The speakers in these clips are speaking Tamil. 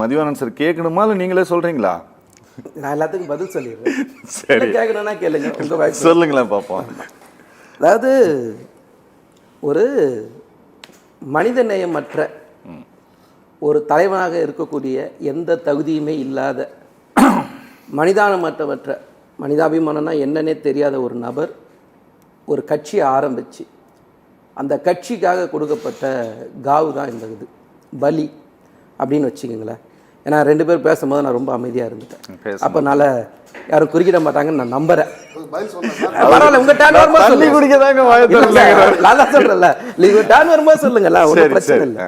மதிவானன் சார் கேட்கணுமா இல்லை நீங்களே சொல்றீங்களா? நான் எல்லாத்துக்கும் பதில் சொல்லிடுறேன். சரி, கேட்கணும்னா கேளுங்க, உங்க வாய்ஸ் சொல்லுங்களேன் பார்ப்போம். அதாவது ஒரு மனிதநேயமற்ற ஒரு தலைவனாக இருக்கக்கூடிய எந்த தகுதியுமே இல்லாத மனிதானமற்றவற்ற மனிதாபிமானம்னா என்னன்னே தெரியாத ஒரு நபர் ஒரு கட்சியை ஆரம்பித்து அந்த கட்சிக்காக கொடுக்கப்பட்ட காவு தான் இந்த இது பலி அப்படின்னு வச்சுக்கோங்களேன். ஏன்னா 2 பேர் பேசும்போது நான் ரொம்ப அமைதியாக இருந்துட்டேன். அப்போனால யாரும் குறுக்கிட மாட்டாங்கன்னு நான் நம்புறேன். பரவாயில்ல, உங்க டேன் வரும்போது நல்லா சொல்றேன்ல, நீங்க டேன் வரும்போது சொல்லுங்கல்ல, ஒன்றும் பிரச்சனை இல்லை.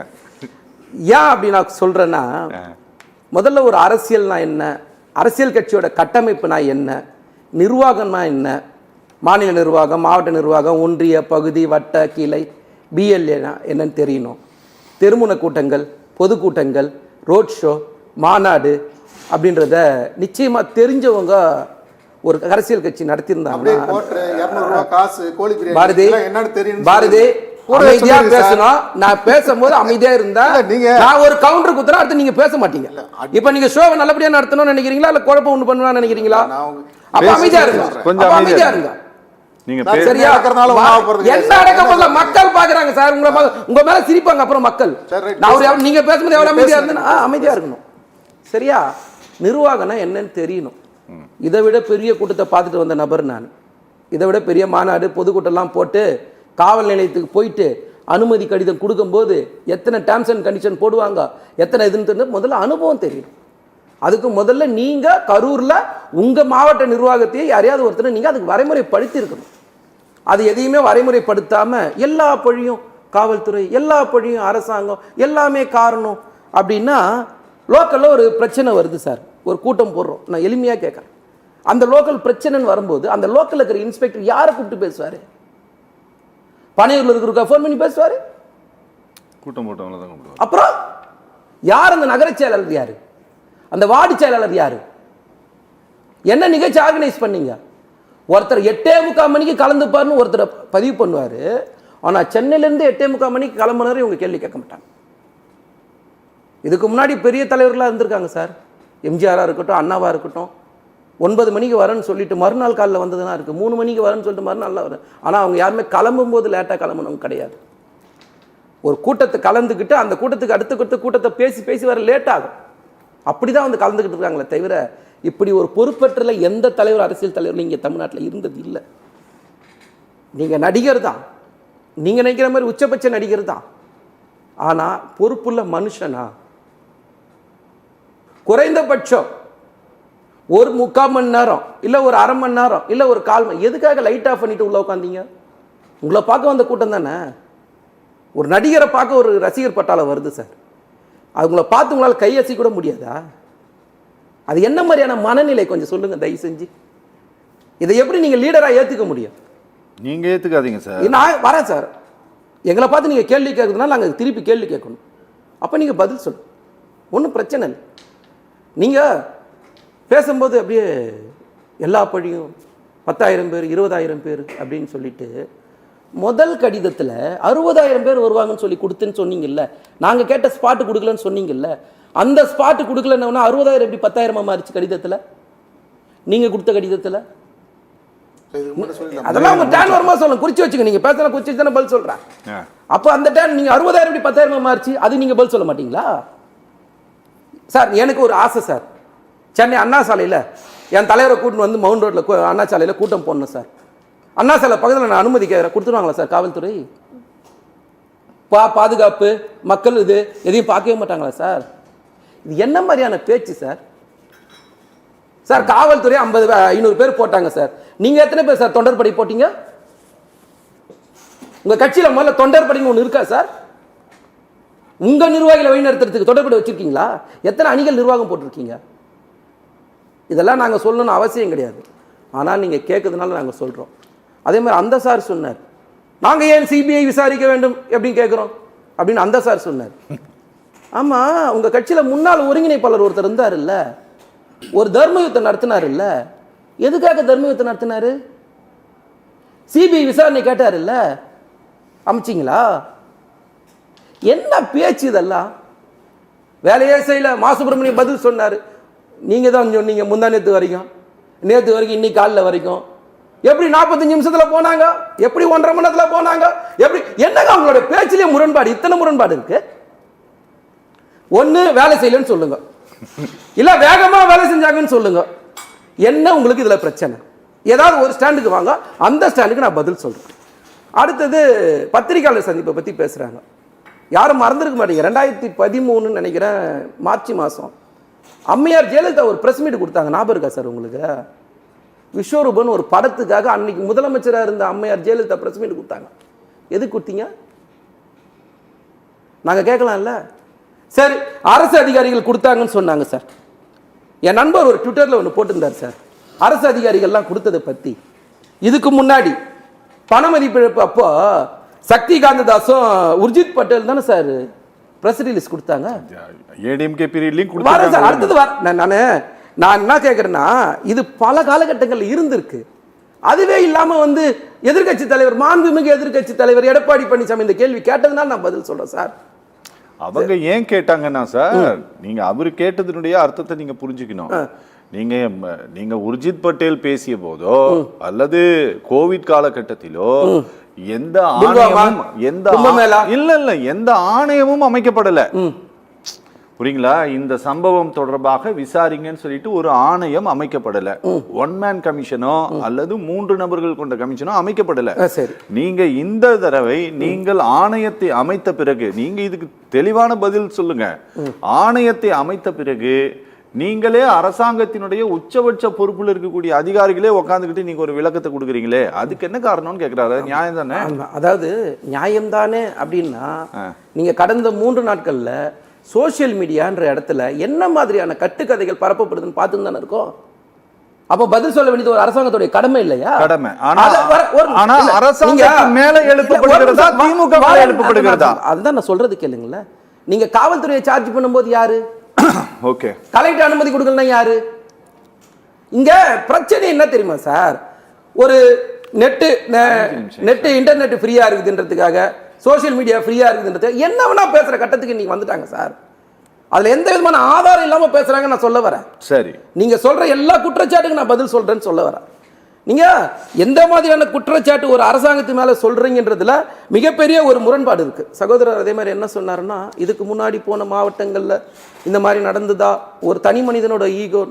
ஏன் அப்படி நான் சொல்றேன்னா, முதல்ல ஒரு அரசியல்னா என்ன, அரசியல் கட்சியோட கட்டமைப்புனா என்ன, நிர்வாகம்னா என்ன, மாநில நிர்வாகம், மாவட்ட நிர்வாகம், ஒன்றிய பகுதி வட்ட கிளை பிஎல்ஏனா என்னன்னு தெரியணும். தெருமுனை கூட்டங்கள், பொதுக்கூட்டங்கள், ரோட் ஷோ, மாநாடு அப்படின்றத நிச்சயமா தெரிஞ்சவங்க ஒரு அரசியல் கட்சி நடத்தியிருந்தாங்கன்னா பாரதி அமைதியா பேசணும். நான் பேசும்போது அமைதியா இருந்தா நான் ஒரு கவுண்டர் குத்துறேன், அடுத்து நீங்க பேச மாட்டீங்க. இப்ப நீங்க ஷோவை நல்லபடியா நடத்தணும்னு நினைக்கிறீங்களா இல்ல குழப்பம் ஒண்ணு பண்ணணும்னு நினைக்கிறீங்களா? அப்ப அமைதியா இருங்க, கொஞ்சம் அமைதியா இருங்க. மக்கள் பாக்குறாங்க சார், உங்க மேல சிரிப்பாங்க அப்புறம் மக்கள். நீங்க பேசும்போது எவ்வளவு அமைதியா இருந்தா அமைதியா இருக்கணும். சரியா? நிர்வாகம்னா என்னன்னு தெரியணும். இதை விட பெரிய கூட்டத்தை பார்த்துட்டு வந்த நபர் நான். இதை விட பெரிய மாநாடு பொதுக்கூட்டம்லாம் போட்டு காவல் நிலையத்துக்கு போயிட்டு அனுமதி கடிதம் கொடுக்கும்போது எத்தனை டேர்ம்ஸ் அண்ட் கண்டிஷன் போடுவாங்க, எத்தனை இதுன்னு முதல்ல அனுபவம் தெரியணும். அதுக்கு முதல்ல நீங்க கரூர்ல உங்க மாவட்ட நிர்வாகத்தையே யாரையாவது ஒருத்தர் நீங்க அதுக்கு வரைமுறைப்படுத்தி இருக்கணும். அது எதையுமே வரைமுறைப்படுத்தாம எல்லா பழியும் காவல்துறை, எல்லா பழியும் அரசாங்கம், எல்லாமே காரணம் அப்படின்னா லோக்கல்ல ஒரு பிரச்சனை வருது சார், ஒரு கூட்டம் போடுறோம், நான் எளிமையா கேட்கறேன். அந்த லோக்கல் பிரச்சனைன்னு வரும்போது அந்த லோக்கல்ல இருக்கிற இன்ஸ்பெக்டர் யாரை கூப்பிட்டு பேசுவாரு? பனையூர்ல இருக்கிற ஃபோன் பண்ணி பேசுவாரு? கூட்டம் போட்டவங்கள தான் கூப்பிடுவாரு. அப்புறம் யார் அந்த நகர செயலாளர்? யாரு அந்த வார்டு செயலாளர்? யாரு? என்ன நிகழ்ச்சி ஆர்கனைஸ் பண்ணீங்க? ஒருத்தர் 8:45 மணிக்கு கலந்துப்பாருன்னு ஒருத்தர் பதிவு பண்ணுவாரு. ஆனா சென்னையிலேருந்து 8:45 மணிக்கு கிளம்புனாரு, இவங்க கேள்வி கேட்க மாட்டாங்க. இதுக்கு முன்னாடி பெரிய தலைவர்களாக இருந்திருக்காங்க சார், எம்ஜிஆரா இருக்கட்டும், அண்ணாவா இருக்கட்டும். 9 மணிக்கு வரேன்னு சொல்லிட்டு மறுநாள் காலையில் வந்ததுலாம் இருக்கு. 3 மணிக்கு வரேன்னு சொல்லிட்டு மறுநாள் வரேன். ஆனால் அவங்க யாருமே கிளம்பும் போது லேட்டாக கிளம்புனவங்க கிடையாது. ஒரு கூட்டத்தை கலந்துக்கிட்டு அந்த கூட்டத்துக்கு அடுத்த கூட்டத்தை பேசி பேசி வர லேட் ஆகும். அப்படிதான் வந்து கலந்துக்கிட்டு இருக்காங்களே தவிர இப்படி ஒரு பொறுப்பேற்றல எந்த தலைவர், அரசியல் தலைவர் இங்கே தமிழ்நாட்டில் இருந்தது இல்லை. நீங்க நடிகர் தான், நீங்க நினைக்கிற மாதிரி உச்சபட்ச நடிகர் தான். ஆனா பொறுப்புள்ள மனுஷனா? குறைந்தபட்சம் ஒரு 3/4 மணி நேரம் இல்ல ஒரு அரை மணி நேரம் இல்ல ஒரு 1/4 மணி, எதுக்காக லைட் ஆஃப் பண்ணிட்டு உள்ள உட்காந்தீங்க? உங்களை பார்க்க வந்த கூட்டம் தானே. ஒரு நடிகரை பார்க்க ஒரு ரசிகர் பட்டாளம் வருது சார், அவங்கள பார்த்து உங்களால் கையசி கூட முடியாதா? அது என்ன மாதிரியான மனநிலை கொஞ்சம் சொல்லுங்க தயவு செஞ்சு. இதை எப்படி நீங்க லீடரா ஏத்துக்க முடியும்? நீங்க ஏத்துக்காதீங்க சார். நான் வரேன் சார், எங்களை பார்த்து நீங்க கேள்வி கேட்கறதுனால நாங்கள் திருப்பி கேள்வி கேட்கணும். அப்ப நீங்க பதில் சொல்லு, ஒன்றும் பிரச்சனை இல்லை. நீங்க பேசும்போது அப்படியே எல்லா பழியும் 10,000 பேர் 20,000 பேர் அப்படின்னு சொல்லிட்டு முதல் கடிதத்தில் 60,000 பேர் வருவாங்கன்னு சொல்லி கொடுத்துன்னு சொன்னீங்கல்ல, நாங்கள் கேட்ட ஸ்பாட்டு கொடுக்கலன்னு சொன்னீங்கல்ல, அந்த ஸ்பாட்டு கொடுக்கலன்னா 60,000 எப்படி 10,000 மாறிச்சு கடிதத்தில்? நீங்கள் கொடுத்த கடிதத்தில் அதெல்லாம் உங்க டேன் வருமா சொல்லுங்க, குறிச்சு வச்சுக்க. நீங்க பேசலாம் குறிச்சு வச்சு பதில் சொல்றேன். அப்போ அந்த டேன் நீங்க 60,000 எப்படி 10,000 மாறிச்சு, அது நீங்க பதில் சொல்ல மாட்டீங்களா? சார் எனக்கு ஒரு ஆசை சார், சென்னை அண்ணா சாலையில் என் தலைவரை கூட்டின்னு வந்து மவுண்ட் ரோட்டில் அண்ணா சாலையில் கூட்டம் போடணும் சார். அண்ணா சாலை பக்கத்தில் நான் அனுமதி கேட்குறேன், கொடுத்துருவாங்களா சார் காவல்துறை? பாதுகாப்பு மக்கள் இது எதையும் பார்க்கவே மாட்டாங்களா சார்? இது என்ன மாதிரியான பேச்சு சார்? சார் காவல்துறை 500 பேர் போட்டாங்க சார், நீங்க எத்தனை பேர் சார் தொண்டர்படை போட்டீங்க? உங்க கட்சியில் முதல்ல தொண்டர்படைன்னு ஒன்று இருக்கா சார்? உங்க நிர்வாகிகளை வழிநடத்துறதுக்கு தொண்டர்படை வச்சிருக்கீங்களா? எத்தனை அணிகள் நிர்வாகம் போட்டிருக்கீங்க? இதெல்லாம் நாங்கள் சொல்லணும்னு அவசியம் கிடையாது, ஆனால் நீங்கள் கேட்கறதுனால நாங்கள் சொல்கிறோம். அதே மாதிரி அந்த சார் சொன்னார், நாங்கள் ஏன் சிபிஐ விசாரிக்க வேண்டும் எப்படின்னு கேட்குறோம் அப்படின்னு அந்த சார் சொன்னார். ஆமாம், உங்கள் கட்சியில் முன்னாள் ஒருங்கிணைப்பாளர் ஒருத்தர் இருந்தார் இல்லை, ஒரு தர்ம யுத்தம் நடத்தினார் இல்லை, எதுக்காக தர்ம யுத்தம் நடத்தினாரு? சிபிஐ விசாரணை கேட்டார் இல்லை, அமைச்சிங்களா? என்ன பேச்சு இதெல்லாம்? வேலையே செய்யல. மா சுப்பிரமணியம் பதில் சொன்னாரு. நீங்க தான் சொன்னீங்க முந்தா நேத்து வரைக்கும், நேத்து வரைக்கும், இன்னைக்கு காலைல வரைக்கும். எப்படி 45 நிமிஷத்துல போனாங்க, எப்படி 1.5 மணி நேரத்துல போனாங்க, எப்படி என்னங்க அவங்களோட பேச்சிலே முரண்பாடு, இத்தனை முரண்பாடு இருக்கு. ஒண்ணு வேலை செய்யலன்னு சொல்லுங்க, இல்ல வேகமா வேலை செஞ்சாங்கன்னு சொல்லுங்க. என்ன உங்களுக்கு இதுல பிரச்சனை? ஏதாவது ஒரு ஸ்டாண்டுக்கு வாங்க, அந்த ஸ்டாண்டுக்கு நான் பதில் சொல்றேன். அடுத்தது பத்திரிகையாளர் சந்திப்பை பத்தி பேசுறாங்க. யாரும் மறந்துருக்க மாட்டீங்க, 2013 நினைக்கிறேன் மார்ச் மாசம் அம்மையார் ஜெயலலிதா ஒரு பிரஸ் மீட் கொடுத்தாங்க. ஞாபகம் இருக்கா சார் உங்களுக்கு? விஸ்வரூபன் ஒரு படத்துக்காக அன்னைக்கு முதலமைச்சராக இருந்த அம்மையார் ஜெயலலிதா பிரஸ் மீட் கொடுத்தாங்க. எதுக்கு கொடுத்தீங்க? நாங்கள் கேட்கலாம்ல. சரி, அரசு அதிகாரிகள் கொடுத்தாங்கன்னு சொன்னாங்க சார். என் நண்பர் ஒரு ட்விட்டரில் ஒன்று போட்டிருந்தார் சார், அரசு அதிகாரிகள்லாம் கொடுத்ததை பற்றி. இதுக்கு முன்னாடி பண மதிப்பிழப்பு அப்போ சக்தி காந்ததாசும் உர்ஜித் பட்டேல் தானே சார் பிரஸ் ரிலீஸ் கொடுத்தாங்க. ஏடிஎம்கே பீரியட்லயும் சார் கொடுத்தாங்க. அடுத்தது நான் என்ன கேட்குறேன்னா, இது பல காலகட்டங்களில் இருந்திருக்கு. அதுவே இல்லாம வந்து எதிர்க்கட்சி தலைவர், மாண்புமிகு எதிர்க்கட்சி தலைவர் எடப்பாடி பழனிசாமி இந்த கேள்வி கேட்டதுனால நான் பதில் சொல்றேன் சார். அவங்க ஏன் கேட்டாங்கன்னா சார், நீங்க அவரு கேட்டதனுடைய அர்த்தத்தை நீங்க புரிஞ்சுக்கணும். நீங்க உர்ஜித் பட்டேல் பேசிய போதோ அல்லது கோவிட் காலகட்டத்திலோ எந்த ஆணையமும் அமைக்கப்படல. புரியுங்களா? இந்த சம்பவம் தொடர்பாக விசாரிங்கன்னு சொல்லிட்டு ஒரு ஆணையம் அமைக்கப்படல. ஒன் மேன் கமிஷனோ அல்லது 3 நபர்கள் கொண்ட கமிஷனோ அமைக்கப்படல. நீங்க இந்த தடவை நீங்கள் ஆணையத்தை அமைத்த பிறகு, நீங்க இதுக்கு தெளிவான பதில் சொல்லுங்க. ஆணையத்தை அமைத்த பிறகு நீங்களே அரசாங்கத்தினுடைய உச்சபட்ச பொறுப்புல இருக்கக்கூடிய அதிகாரிகளே உட்காந்துக்கிட்டு நீங்க ஒரு விளக்கத்தை கொடுக்குறீங்களே, அதுக்கு என்ன காரணம்னு கேட்கிறாரு. நியாயம் தானே? அதாவது நியாயம் தானே அப்படின்னா, நீங்க கடந்த 3 நாட்கள்ல சோசியல் மீடியான்ற இடத்துல என்ன மாதிரியான கட்டுக்கதைகள் பரப்பப்படுதுன்னு பார்த்துன்னு தானே இருக்கோம். அப்ப பதில் சொல்ல வேண்டியது ஒரு அரசாங்கத்துடைய கடமை இல்லையா? கடமை. ஆனா அரசாங்கத்தின் மேல எழுப்பப்படுகிறதா, திமுக மேல எழுப்பப்படுகிறதா? அதுதான் நான் சொல்றது கேளுங்களேன். நீங்க காவல்துறையை சார்ஜ் பண்ணும்போது யாரு? ஓகே. கலெக்டர் அனுமதி கொடுக்கலன்னா யாரு? இங்க பிரச்சனை என்ன தெரியுமா சார்? ஒரு நெட் இன்டர்நெட் ஃப்ரீயா இருக்குதுன்றதுக்காக, சோசியல் மீடியா ஃப்ரீயா இருக்குதுன்றது என்ன வேணா பேசுற கட்டத்துக்கு நீங்க வந்துட்டாங்க சார். அதுல எந்த விதமான ஆதாரம் இல்லாம பேசுறாங்க நான் சொல்ல வரேன். சரி, நீங்க சொல்ற எல்லா குற்றச்சாட்டுக்கும் நான் பதில் சொல்றேன்னு சொல்ல வரேன். நீங்க எந்த மாதிரியான குற்றச்சாட்டு ஒரு அரசாங்கத்து மேல சொல்றீங்கன்றதுல மிகப்பெரிய ஒரு முரண்பாடு இருக்கு. சகோதரர் அதே மாதிரி என்ன சொன்னாருன்னா, இதுக்கு முன்னாடி போன மாவட்டங்கள்ல இந்த மாதிரி நடந்ததா, ஒரு தனி மனிதனோட ஈகோ.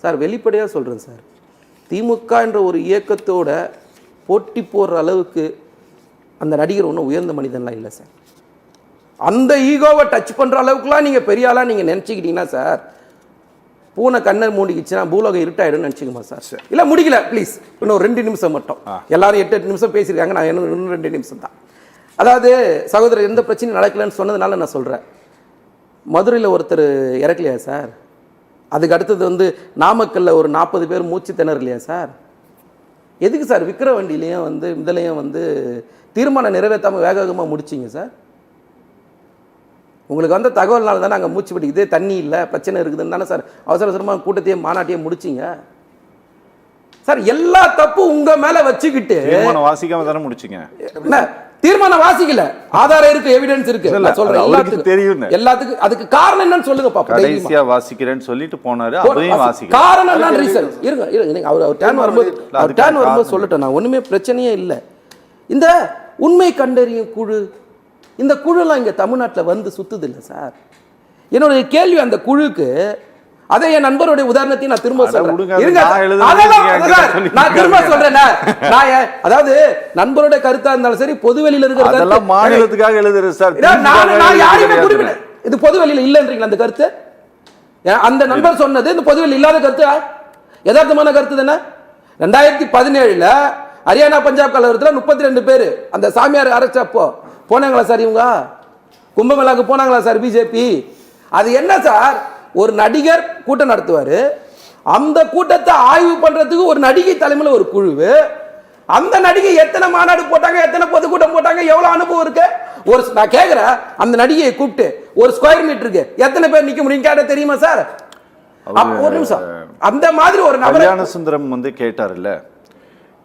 சார் வெளிப்படையா சொல்றேன் சார், திமுக என்ற ஒரு இயக்கத்தோட போட்டி போடுற அளவுக்கு அந்த நடிகர் ஒன்றும் உயர்ந்த மனிதன்லாம் இல்லை சார். அந்த ஈகோவை டச் பண்ற அளவுக்குலாம் நீங்க பெரிய ஆளா நீங்க நினைச்சுக்கிட்டீங்கன்னா சார், பூனை கண்ணை மூடிக்கிச்சுன்னா பூலோகம் இருட்டாயிடும் நினைச்சுக்குமா சார்? இல்ல முடிக்கல ப்ளீஸ், இன்னும் 2 நிமிஷம் மட்டும். எல்லாரும் 8 நிமிஷம் பேசியிருக்காங்க, நான் இன்னும் 2 நிமிஷம் தான். அதாவது சகோதரர் எந்த பிரச்சனையும் நடக்கலன்னு சொன்னதுனால நான் சொல்றேன். மதுரையில் ஒருத்தர் இறக்கலையா சார்? அதுக்கு அடுத்தது வந்து நாமக்கல்ல ஒரு 40 பேர் மூச்சு திணறலையா சார்? எதுக்கு சார் விக்கிரவாண்டிலையும் வந்து இதுலையும் வந்து தீர்மானம் நிறைவேற்றாமல் வேக வேகமாக முடிச்சிங்க சார்? உங்களுக்கு வந்த தகவல்னால தானே அங்கே மூச்சு பிடிக்குது, தண்ணி இல்லை, பிரச்சனை இருக்குதுன்னு தானே சார் அவசர அவசரமாக கூட்டத்தையும் மாநாட்டையும் முடிச்சிங்க சார். எல்லா தப்பும் உங்க மேல வச்சுக்கிட்டு வாசிக்காம தானே முடிச்சிங்க. தீர்மானம் வாசிக்கல, ஆதாரம் இருக்கு, எவிடன்ஸ் இருக்கு. சொல்றேன் எல்லாத்துக்கும் தெரியும். எல்லாத்துக்கும் அதுக்கு காரணம் என்னன்னு சொல்லுங்க பாப்பா. கடைசியா வாசிக்கிறேன்னு சொல்லிட்டு போனாரு, அதையும் வாசிக்கல. காரணம் என்ன? ரீசன் இருங்க. அவர் டர்ன் வரும்போது சொல்லட்டும். நான் ஒண்ணுமே பிரச்சனையே இல்லை. இந்த உண்மை கண்டறியும் குழு, இந்த குழுலாம் இங்க தமிழ்நாட்டில் வந்து சுத்துது இல்லை சார். என்னுடைய கேள்வி அந்த குழுக்கு, அதே என் நண்பருடைய உதாரணத்தையும் நான் திரும்ப சொல்றேன். நான் திரும்ப சொல்றேன். அதாவது நண்பருடைய கருத்தா இருந்தாலும் சரி, பொதுவெளியில இருக்கிற மாநிலத்துக்காக எழுதுறது சார். இது பொதுவெளியில இல்லைன்றீங்களா அந்த கருத்து? அந்த நண்பர் சொன்னது இந்த பொதுவெளி இல்லாத கருத்து, யதார்த்தமான கருத்து தானே. 2017 ஹரியானா பஞ்சாப் கலவரத்தில் 32 பேர் அந்த சாமியார் அரைச்சப்போ போனாங்களா சார்? இவங்க கும்பமேளாக்கு போனாங்களா சார் பிஜேபி? அது என்ன சார், ஒரு நடிகர் கூட்டம் நடத்துவாரு, அந்த கூட்டத்தை ஆய்வு பண்றதுக்கு ஒரு நடிகை தலைமையில் ஒரு குழு, அந்த நடிகை எத்தனை மாநாடு போட்டாங்க, எத்தனை பொதுக்கூட்டம் போட்டாங்க, எவ்வளவு அனுபவம் இருக்கு? ஒரு நான் கேட்கிறேன், அந்த நடிகையை கூப்பிட்டு ஒரு ஸ்கொயர் மீட்டருக்கு எத்தனை பேர் நிக்க முடியும் கேட்ட தெரியுமா சார்? ஒரு நிமிஷம். அந்த மாதிரி ஒரு நபர் கல்யாண சுந்தரம் வந்து கேட்டார்ல,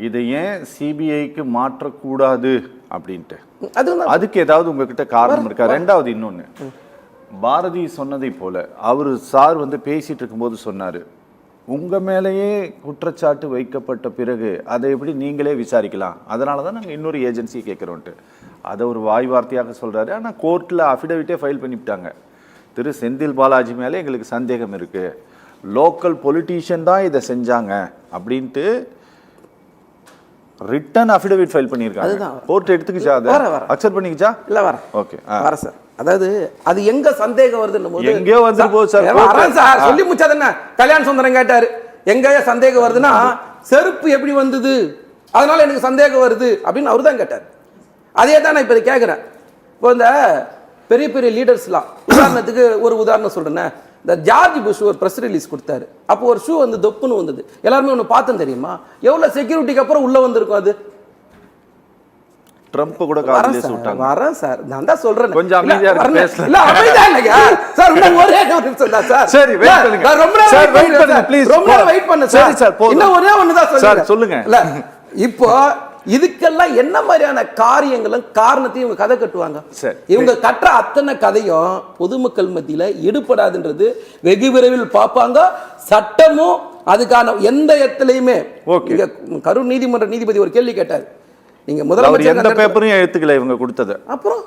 இதை ஏன் சிபிஐக்கு மாற்றக்கூடாது அப்படின்ட்டு, அதுக்கு ஏதாவது உங்ககிட்ட காரணம் இருக்கா? ரெண்டாவது இன்னொன்னு, பாரதி சொன்னதை போல அவர் சார் வந்து பேசிட்டு இருக்கும்போது சொன்னாரு, உங்க மேலேயே குற்றச்சாட்டு வைக்கப்பட்ட பிறகு அதை எப்படி நீங்களே விசாரிக்கலாம், அதனால தான் நாங்கள் இன்னொரு ஏஜென்சியை கேட்குறோன்ட்டு அதை ஒரு வாய் வார்த்தையாக சொல்றாரு. ஆனால் கோர்ட்டில் அஃபிடவிட்டே ஃபைல் பண்ணிவிட்டாங்க. திரு செந்தில் பாலாஜி மேலே எங்களுக்கு சந்தேகம் இருக்கு, லோக்கல் பொலிட்டீஷியன் தான் இதை செஞ்சாங்க அப்படின்ட்டு ரிட்டன் அஃபிடவிட் ஃபைல் பண்ணியிருக்காங்க. கோர்ட் எடுத்துக்கிச்சா, அதை அக்செப்ட் பண்ணிக்கிச்சா? இல்ல வர ஓகே வர சார். அதாவது அது எங்க சந்தேகம் வருதுன்னு எங்கேயோ வந்து போகுது சார். சார் சொல்லி முடிச்சது என்ன, கல்யாண சுந்தரம் கேட்டாரு எங்க சந்தேகம் வருதுன்னா செருப்பு எப்படி வந்தது அதனால எனக்கு சந்தேகம் வருது அப்படின்னு அவரு தான் கேட்டார். அதே தான் நான் இப்ப கேட்கிறேன். இப்போ இந்த பெரிய பெரிய லீடர்ஸ்லாம், உதாரணத்துக்கு ஒரு உதாரணம் சொல்றேன், இந்த ஜார்ஜ் புஷ் ஒரு ப்ரெஸ் ரிலீஸ் கொடுத்தாரு. அப்போ ஒரு ஷூ வந்து தொப்புன்னு வந்தது, எல்லாருமே ஒன்று பார்த்தோம் தெரியுமா, எவ்வளவு செக்யூரிட்டிக்கு அப்புறம் உள்ள வந்திருக்கும் அது. ட்ரம்ப் கூட காலையில சுட்டாங்க. வரேன் சார், நான் தான் சொல்றேன் கொஞ்சம் அமைதியா இருங்க. பேசலாம். இல்ல அமைதியா இல்லையா சார், இன்னும் ஒரே நிமிஷம் தான் சார். சரி வெயிட் பண்ணுங்க. நான் ரொம்ப நேரம் சார் வெயிட் பண்ணுங்க ப்ளீஸ். ரொம்ப நேரம் வெயிட் பண்ணு சார். சரி சார் போதும். இன்னும் ஒரே ஒன்னு தான் சொல்லுங்க சார் சொல்லுங்க. இல்ல இப்போ இதுக்கெல்லாம் என்ன மாதிரியான காரியங்களும் காரணத்தையும் இவங்க கதை கட்டுவாங்க. இவங்க கட்டுற அத்தனை கதையும் பொதுமக்கள் மத்தியில ஈடுபடாதுன்றது வெகு விரைவில் பார்ப்பாங்க. சட்டமும் அதுக்கான எந்த இடத்துலயுமே. கரூர் நீதிமன்ற நீதிபதி ஒரு கேள்வி கேட்டார், நீங்க முதல்வர் எந்த பேப்பரையும் எடுத்துக்கல இவங்க கொடுத்தது. அப்புறம்